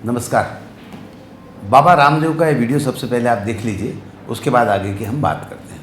नमस्कार। बाबा रामदेव का ये वीडियो सबसे पहले आप देख लीजिए, उसके बाद आगे की हम बात करते हैं।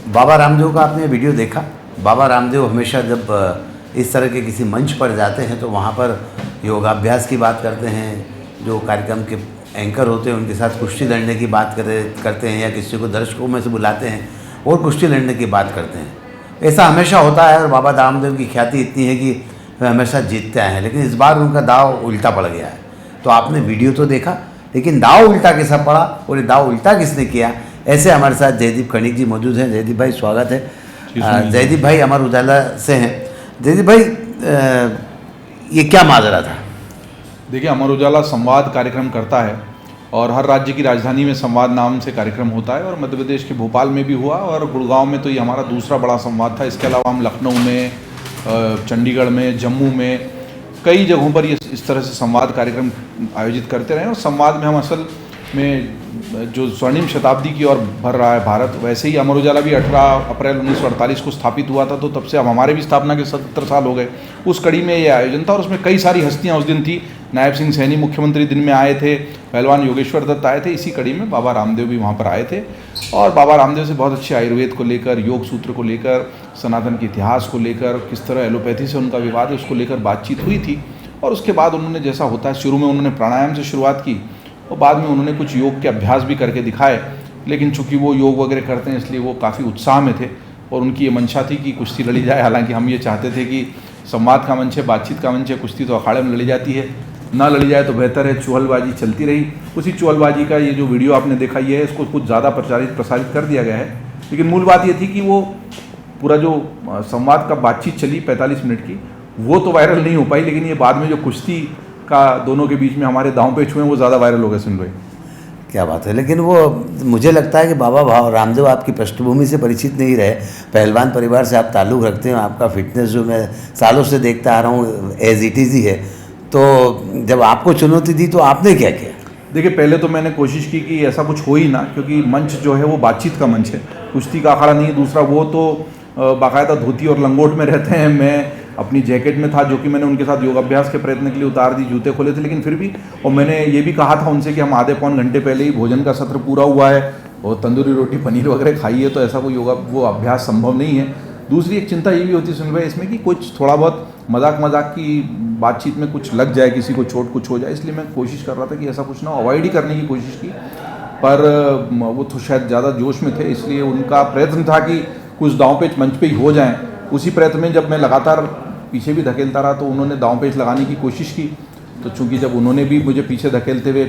बाबा रामदेव का आपने वीडियो देखा। बाबा रामदेव हमेशा जब इस तरह के किसी मंच पर जाते हैं तो वहाँ पर योगाभ्यास की बात करते हैं, जो कार्यक्रम के एंकर होते हैं उनके साथ कुश्ती लड़ने की बात करते हैं, या किसी को दर्शकों में से बुलाते हैं और कुश्ती लड़ने की बात करते हैं। ऐसा हमेशा होता है और बाबा रामदेव की ख्याति इतनी है कि वे हमेशा जीतते आए हैं, लेकिन इस बार उनका दाव उल्टा पड़ गया है। तो आपने वीडियो तो देखा, लेकिन दाव उल्टा कैसा पड़ा और ये दाव उल्टा किसने किया, ऐसे हमारे साथ जयदीप खनिक जी मौजूद हैं। जयदीप भाई स्वागत है। जयदीप भाई अमर उजाला से हैं। जयदीप भाई ये क्या माजरा था? देखिए, अमर उजाला संवाद कार्यक्रम करता है और हर राज्य की राजधानी में संवाद नाम से कार्यक्रम होता है, और मध्य प्रदेश के भोपाल में भी हुआ और गुड़गांव में तो ये हमारा दूसरा बड़ा संवाद था। इसके अलावा हम लखनऊ में, चंडीगढ़ में, जम्मू में, कई जगहों पर ये इस तरह से संवाद कार्यक्रम आयोजित करते रहे। और संवाद में हम असल में जो स्वर्णिम शताब्दी की ओर भर रहा है भारत, वैसे ही अमर उजाला भी 18 अप्रैल 1948 को स्थापित हुआ था, तो तब से अब हमारे भी स्थापना के 70 साल हो गए। उस कड़ी में ये आयोजन था और उसमें कई सारी हस्तियां उस दिन थी। नायब सिंह सैनी मुख्यमंत्री दिन में आए थे, पहलवान योगेश्वर दत्त आए थे, इसी कड़ी में बाबा रामदेव भी वहाँ पर आए थे। और बाबा रामदेव से बहुत अच्छे आयुर्वेद को लेकर, योग सूत्र को लेकर, सनातन के इतिहास को लेकर, किस तरह एलोपैथी से उनका विवाद है उसको लेकर बातचीत हुई थी। और उसके बाद उन्होंने, जैसा होता है, शुरू में उन्होंने प्राणायाम से शुरुआत की और बाद में उन्होंने कुछ योग के अभ्यास भी करके दिखाए। लेकिन चूंकि वो योग वगैरह करते हैं इसलिए वो काफ़ी उत्साह में थे और उनकी ये मंशा थी कि कुश्ती लड़ी जाए। हालांकि हम ये चाहते थे कि संवाद का मंच है, बातचीत का मंच है, कुश्ती तो अखाड़े में लड़ी जाती है, ना लड़ी जाए तो बेहतर है। चुहलबाजी चलती रही। उसी चुहलबाजी का ये जो वीडियो आपने देखा ये है, इसको कुछ ज़्यादा प्रसारित कर दिया गया है। लेकिन मूल बात ये थी कि वो पूरा जो संवाद का बातचीत चली 45 मिनट की, वो तो वायरल नहीं हो पाई, लेकिन ये बाद में जो कुश्ती का दोनों के बीच में हमारे दांव पेच हुए वो ज़्यादा वायरल हो गए। सुन भाई, क्या बात है। लेकिन वो मुझे लगता है कि बाबा रामदेव आपकी पृष्ठभूमि से परिचित नहीं रहे। पहलवान परिवार से आप ताल्लुक़ रखते हैं, आपका फिटनेस जो मैं सालों से देखता आ रहा हूँ एज इट इज़ ही है। तो जब आपको चुनौती दी तो आपने क्या किया? देखिए, पहले तो मैंने कोशिश की कि ऐसा कुछ हो ही ना, क्योंकि मंच जो है वो बातचीत का मंच है, कुश्ती का अखाड़ा नहीं है। दूसरा, वो तो बाकायदा धोती और लंगोट में रहते हैं, मैं अपनी जैकेट में था, जो कि मैंने उनके साथ योगाभ्यास के प्रयत्न के लिए उतार दी, जूते खोले थे, लेकिन फिर भी। और मैंने ये भी कहा था उनसे कि हम आधे पौन घंटे पहले ही भोजन का सत्र पूरा हुआ है और तंदूरी रोटी पनीर वगैरह खाई है, तो ऐसा कोई वो अभ्यास संभव नहीं है। दूसरी एक चिंता ये भी होती है सुन भाई इसमें कि कुछ थोड़ा बहुत मजाक की बातचीत में कुछ लग जाए, किसी को चोट कुछ हो जाए, इसलिए मैं कोशिश कर रहा था कि ऐसा कुछ ना, अवॉइड ही करने की कोशिश की। पर वो तो शायद ज़्यादा जोश में थे, इसलिए उनका प्रयत्न था कि कुछ दांव पेच मंच पे ही हो जाएं। उसी प्रयत्न में जब मैं लगातार पीछे भी धकेलता रहा तो उन्होंने दांव पेच लगाने की कोशिश की। तो चूंकि जब उन्होंने भी मुझे पीछे धकेलते हुए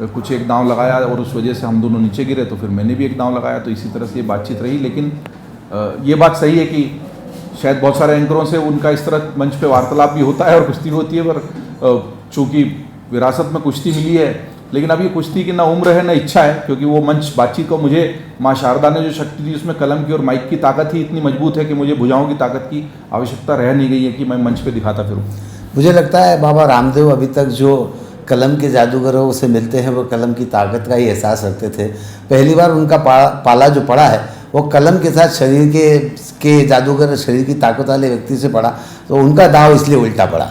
कुछ एक दांव लगाया और उस वजह से हम दोनों नीचे गिरे, तो फिर मैंने भी एक दांव लगाया, तो इसी तरह से ये बातचीत रही। लेकिन ये बात सही है कि शायद बहुत सारे एंकरों से उनका इस तरह मंच पे वार्तालाप भी होता है और कुश्ती भी होती है, पर चूँकि विरासत में कुश्ती मिली है, लेकिन अब ये कुश्ती की ना उम्र है ना इच्छा है, क्योंकि वो मंच बातचीत को मुझे माँ शारदा ने जो शक्ति दी उसमें कलम की और माइक की ताकत ही इतनी मजबूत है कि मुझे भुजाओं की ताकत की आवश्यकता रह नहीं गई है कि मैं मंच पे दिखाता फिरूँ। मुझे लगता है बाबा रामदेव अभी तक जो कलम के जादूगरों से मिलते हैं वो कलम की ताकत का ही एहसास रखते थे। पहली बार उनका पाला जो पड़ा है वो कलम के साथ शरीर के जादूगर, शरीर की ताकत वाले व्यक्ति से पड़ा, तो उनका दाव इसलिए उल्टा पड़ा।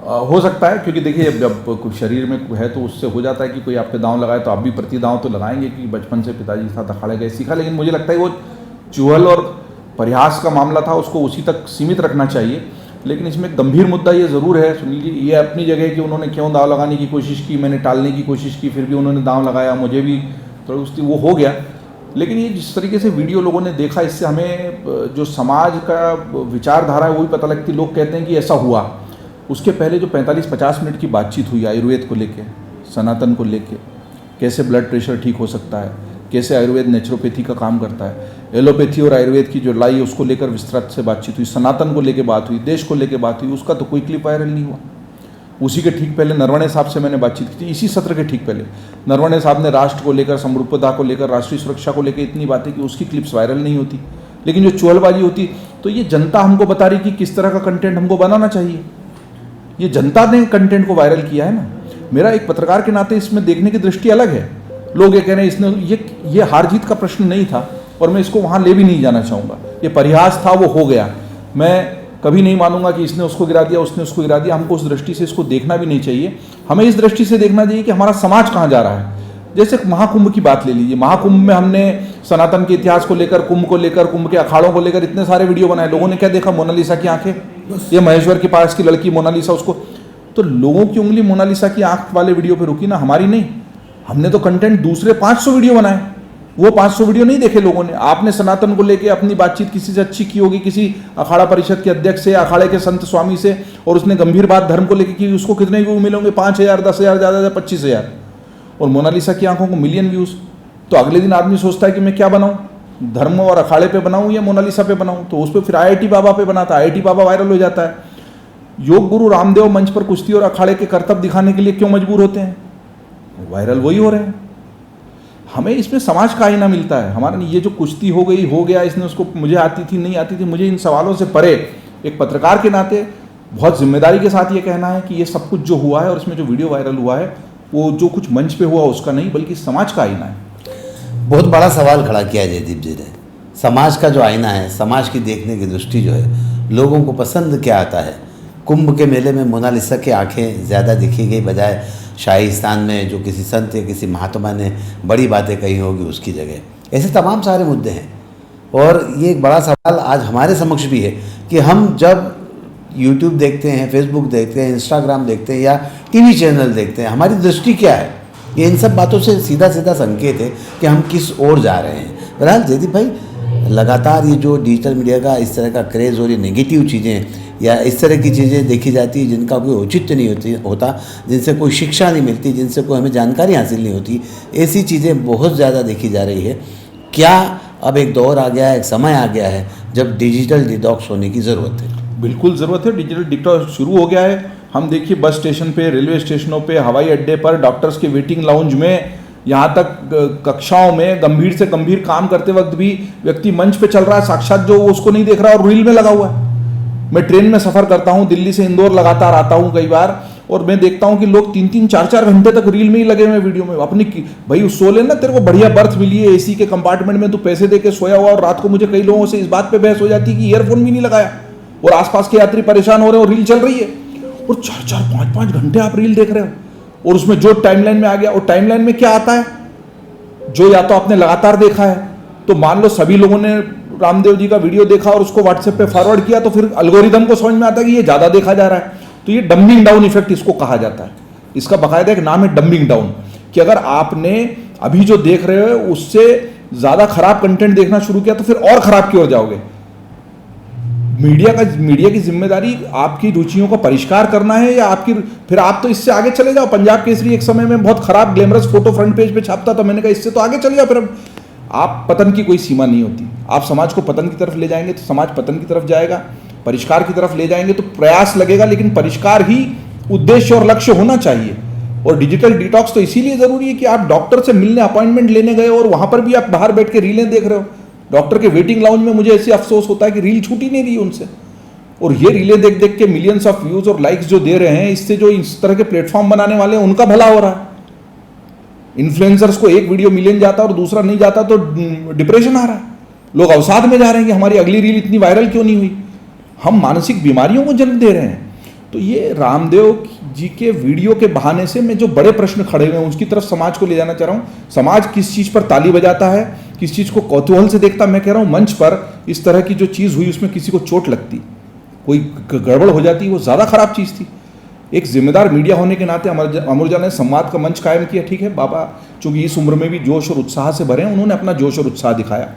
हो सकता है, क्योंकि देखिए जब कुछ शरीर में है तो उससे हो जाता है कि कोई आप पे दांव लगाए तो आप भी प्रति दांव तो लगाएंगे, कि बचपन से पिताजी के साथ अखाड़े गए सीखा। लेकिन मुझे लगता है वो चुहल और परिहास का मामला था, उसको उसी तक सीमित रखना चाहिए। लेकिन इसमें गंभीर मुद्दा ये ज़रूर है सुनील जी, ये अपनी जगह कि उन्होंने क्यों दांव लगाने की कोशिश की, मैंने टालने की कोशिश की, फिर भी उन्होंने दांव लगाया, मुझे भी थोड़ी उसकी वो हो गया। लेकिन ये जिस तरीके से वीडियो लोगों ने देखा, इससे हमें जो समाज का विचारधारा है वो भी पता लगती। लोग कहते हैं कि ऐसा हुआ। उसके पहले जो 45-50 मिनट की बातचीत हुई आयुर्वेद को लेके, सनातन को लेके, कैसे ब्लड प्रेशर ठीक हो सकता है, कैसे आयुर्वेद नेचुरोपैथी का काम करता है, एलोपैथी और आयुर्वेद की जो लड़ाई है उसको लेकर विस्तृत से बातचीत हुई, सनातन को लेकर बात हुई, देश को लेकर बात हुई, उसका तो कोई क्लिप वायरल नहीं हुआ। उसी के ठीक पहले नरवणे साहब से मैंने बातचीत की थी, इसी सत्र के ठीक पहले नरवणे साहब ने राष्ट्र को लेकर, समरूपता को लेकर, राष्ट्रीय सुरक्षा को लेकर इतनी बातें की, उसकी क्लिप्स वायरल नहीं होती। लेकिन जो चुहलबाजी होती, तो ये जनता हमको बता रही कि किस तरह का कंटेंट हमको बनाना चाहिए। ये जनता ने कंटेंट को वायरल किया है ना। मेरा एक पत्रकार के नाते इसमें देखने की दृष्टि अलग है। लोग ये कह रहे हैं इसने ये हार जीत का प्रश्न नहीं था और मैं इसको वहाँ ले भी नहीं जाना चाहूँगा। ये परिहास था, वो हो गया। मैं कभी नहीं मानूंगा कि इसने उसको गिरा दिया, उसने उसको गिरा दिया। हमको उस दृष्टि से इसको देखना भी नहीं चाहिए। हमें इस दृष्टि से देखना चाहिए कि हमारा समाज कहाँ जा रहा है। जैसे महाकुंभ की बात ले लीजिए। महाकुंभ में हमने सनातन के इतिहास को लेकर, कुंभ को लेकर, कुंभ के अखाड़ों को लेकर इतने सारे वीडियो बनाए। लोगों ने क्या देखा? मोनालिसा की आंखें, ये महेश्वर के पास की लड़की मोनालिसा, उसको तो लोगों की उंगली मोनालिसा की आंख वाले वीडियो पे रुकी ना, हमारी नहीं। हमने तो कंटेंट दूसरे 500 वीडियो बनाए, वो 500 वीडियो नहीं देखे लोगों ने। आपने सनातन को लेके अपनी बातचीत किसी से अच्छी की होगी, किसी अखाड़ा परिषद के अध्यक्ष से, अखाड़े के संत स्वामी से, और उसने गंभीर बात धर्म को लेके की, उसको कितने व्यू मिलेंगे? 5000, 10,000, ज़्यादा 25,000। और मोनालिसा की आंखों को मिलियन व्यूज़। तो अगले दिन आदमी सोचता है कि मैं क्या बनाऊँ, धर्म और अखाड़े पे बनाऊँ या मोनालिसा पे बनाऊँ? तो उस पर फिर IIT बाबा पे बनाता है, IIT बाबा वायरल हो जाता है। योग गुरु रामदेव मंच पर कुश्ती और अखाड़े के करतब दिखाने के लिए क्यों मजबूर होते हैं? वायरल वही हो रहे हैं। हमें इसमें समाज का आईना मिलता है। हमारा ये जो कुश्ती हो गई, हो गया, इसने उसको, मुझे आती थी, नहीं आती थी, मुझे इन सवालों से परे एक पत्रकार के नाते बहुत जिम्मेदारी के साथ ये कहना है कि ये सब कुछ जो हुआ है और इसमें जो वीडियो वायरल हुआ है वो जो कुछ मंच पे हुआ उसका नहीं, बल्कि समाज का आईना है। बहुत बड़ा सवाल खड़ा किया जयदीप जी ने। समाज का जो आईना है, समाज की देखने की दृष्टि जो है, लोगों को पसंद क्या आता है। कुंभ के मेले में मोनालिसा की आंखें ज़्यादा दिखी गई, बजाय शाही स्थान में जो किसी संत या किसी महात्मा ने बड़ी बातें कही होगी उसकी जगह। ऐसे तमाम सारे मुद्दे हैं। और ये एक बड़ा सवाल आज हमारे समक्ष भी है कि हम जब यूट्यूब देखते हैं, फेसबुक देखते हैं, इंस्टाग्राम देखते हैं या टीवी चैनल देखते हैं, हमारी दृष्टि क्या है? ये इन सब बातों से सीधा सीधा संकेत है कि हम किस ओर जा रहे हैं। बहरहाल जयदीप भाई, लगातार ये जो डिजिटल मीडिया का इस तरह का क्रेज़ और ये नेगेटिव चीज़ें या इस तरह की चीज़ें देखी जाती है जिनका कोई औचित्य नहीं होता, जिनसे कोई शिक्षा नहीं मिलती, जिनसे कोई हमें जानकारी हासिल नहीं होती, ऐसी चीज़ें बहुत ज़्यादा देखी जा रही है। क्या अब एक दौर आ गया है, एक समय आ गया है जब डिजिटल डिटॉक्स होने की ज़रूरत है? बिल्कुल ज़रूरत है। डिजिटल डिटॉक्स शुरू हो गया है। हम देखिए बस स्टेशन पे, रेलवे स्टेशनों पे, हवाई अड्डे पर, डॉक्टर्स के वेटिंग लाउंज में, यहाँ तक कक्षाओं में गंभीर से गंभीर काम करते वक्त भी व्यक्ति मंच पे चल रहा है, साक्षात जो उसको नहीं देख रहा और रील में लगा हुआ है। मैं ट्रेन में सफ़र करता हूँ, दिल्ली से इंदौर लगातार आता हूँ कई बार, और मैं देखता हूँ कि लोग 3-3, 4-4 घंटे तक रील में ही लगे हुए वीडियो में। अपनी भाई सो लेना, तेरे को बढ़िया बर्थ मिली है AC के कंपार्टमेंट में, तू पैसे दे के सोया हुआ। और रात को मुझे कई लोगों से इस बात पे बहस हो जाती है कि ईयरफोन भी नहीं लगाया और आसपास के यात्री परेशान हो रहे हैं और रील चल रही है, और 4-4, 5-5 घंटे आप रील देख रहे हो। और उसमें जो टाइमलाइन में आ गया, और टाइमलाइन में क्या आता है, जो या तो आपने लगातार देखा है, तो मान लो सभी लोगों ने रामदेव जी का वीडियो देखा और उसको व्हाट्सएप पे फॉरवर्ड किया, तो फिर एल्गोरिदम को समझ में आता है कि ये ज़्यादा देखा जा रहा है। तो ये डंबिंग डाउन इफेक्ट इसको कहा जाता है। इसका बाकायदा एक नाम है डंबिंग डाउन, कि अगर आपने अभी जो देख रहे हो उससे ज़्यादा खराब कंटेंट देखना शुरू किया तो फिर और खराब की ओर जाओगे। मीडिया की जिम्मेदारी आपकी रुचियों का परिष्कार करना है, या आपकी, फिर आप तो इससे आगे चले जाओ। पंजाब केसरी एक समय में बहुत खराब ग्लैमरस फोटो फ्रंट पेज पे छापता था, मैंने कहा इससे तो आगे चले जाओ। फिर अब आप, पतन की कोई सीमा नहीं होती। आप समाज को पतन की तरफ ले जाएंगे तो समाज पतन की तरफ जाएगा, परिष्कार की तरफ ले जाएंगे तो प्रयास लगेगा, लेकिन परिष्कार ही उद्देश्य और लक्ष्य होना चाहिए। और डिजिटल डिटॉक्स तो इसीलिए जरूरी है कि आप डॉक्टर से मिलने, अपॉइंटमेंट लेने गए और वहां पर भी आप बाहर बैठ के रीलें देख रहे हो। डॉक्टर के वेटिंग लाउंज में मुझे ऐसी अफसोस होता है कि रील छूटी नहीं रही उनसे, और ये रीलें देख देख के मिलियंस ऑफ व्यूज और लाइक्स जो दे रहे हैं, इससे जो इस तरह के प्लेटफॉर्म बनाने वाले हैं उनका भला हो रहा है। इन्फ्लुएंसर्स को एक वीडियो मिलियन जाता और दूसरा नहीं जाता तो डिप्रेशन आ रहा है, लोग अवसाद में जा रहे हैं कि हमारी अगली रील इतनी वायरल क्यों नहीं हुई। हम मानसिक बीमारियों को जन्म दे रहे हैं। तो ये रामदेव जी के वीडियो के बहाने से मैं जो बड़े प्रश्न खड़े हुए हैं उसकी तरफ समाज को ले जाना चाह रहा हूँ। समाज किस चीज़ पर ताली बजाता है, किस चीज़ को कौतूहल से देखता। मैं कह रहा हूँ मंच पर इस तरह की जो चीज़ हुई उसमें किसी को चोट लगती, कोई गड़बड़ हो जाती, वो ज़्यादा खराब चीज़ थी। एक जिम्मेदार मीडिया होने के नाते अमर उजाला ने संवाद का मंच कायम किया। ठीक है, बाबा चूंकि इस उम्र में भी जोश और उत्साह से भरे हैं, उन्होंने अपना जोश और उत्साह दिखाया।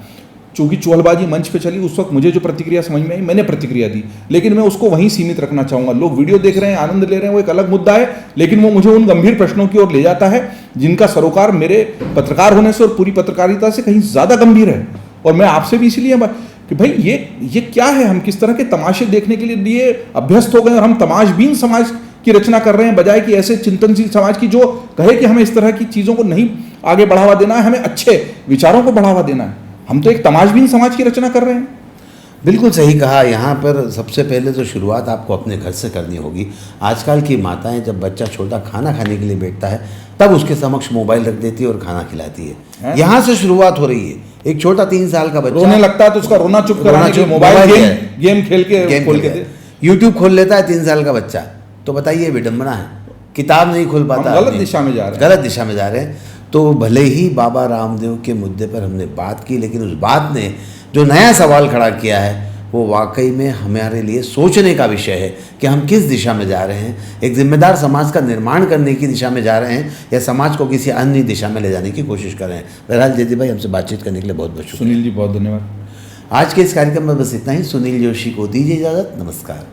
चूंकि चोलबाजी मंच पे चली, उस वक्त मुझे जो प्रतिक्रिया समझ में आई मैंने प्रतिक्रिया दी, लेकिन मैं उसको वहीं सीमित रखना चाहूँगा। लोग वीडियो देख रहे हैं, आनंद ले रहे हैं, वो एक अलग मुद्दा है, लेकिन वो मुझे उन गंभीर प्रश्नों की ओर ले जाता है जिनका सरोकार मेरे पत्रकार होने से और पूरी पत्रकारिता से कहीं ज़्यादा गंभीर है। और मैं आपसे भी इसलिए कि भाई ये क्या है, हम किस तरह के तमाशे देखने के लिए अभ्यस्त हो गए और हम तमाशबीन समाज की रचना कर रहे हैं, बजाय कि ऐसे चिंतनशील समाज की जो कहे कि हमें इस तरह की चीज़ों को नहीं आगे बढ़ावा देना है, हमें अच्छे विचारों को बढ़ावा देना है। हम तो एक तमाशबीन समाज की रचना कर रहे हैं। बिल्कुल सही कहा। यहाँ पर सबसे पहले तो शुरुआत आपको अपने घर से करनी होगी। आजकल की माताएं जब बच्चा छोटा खाना खाने के लिए बैठता है तब उसके समक्ष मोबाइल रख देती है और खाना खिलाती है। यहाँ से शुरुआत हो रही है। एक छोटा 3 साल का बच्चा रोने लगता है तो उसका रोना चुप कराने के लिए मोबाइल गेम खेल के यूट्यूब खोल लेता है 3 साल का बच्चा। तो बताइए विडम्बना है, किताब नहीं खोल पाता, गलत दिशा में जा रहे हैं। गलत दिशा में जा रहे हैं। तो भले ही बाबा रामदेव के मुद्दे पर हमने बात की, लेकिन उस बात ने जो नया सवाल खड़ा किया है वो वाकई में हमारे लिए सोचने का विषय है कि हम किस दिशा में जा रहे हैं। एक जिम्मेदार समाज का निर्माण करने की दिशा में जा रहे हैं या समाज को किसी अन्य दिशा में ले जाने की कोशिश कर रहे हैं। बहरहाल जयदीप भाई, हमसे बातचीत करने के लिए बहुत बहुत शुक्रिया। सुनील जी बहुत धन्यवाद। आज के इस कार्यक्रम में बस इतना ही। सुनील जोशी को दीजिए इजाज़त। नमस्कार।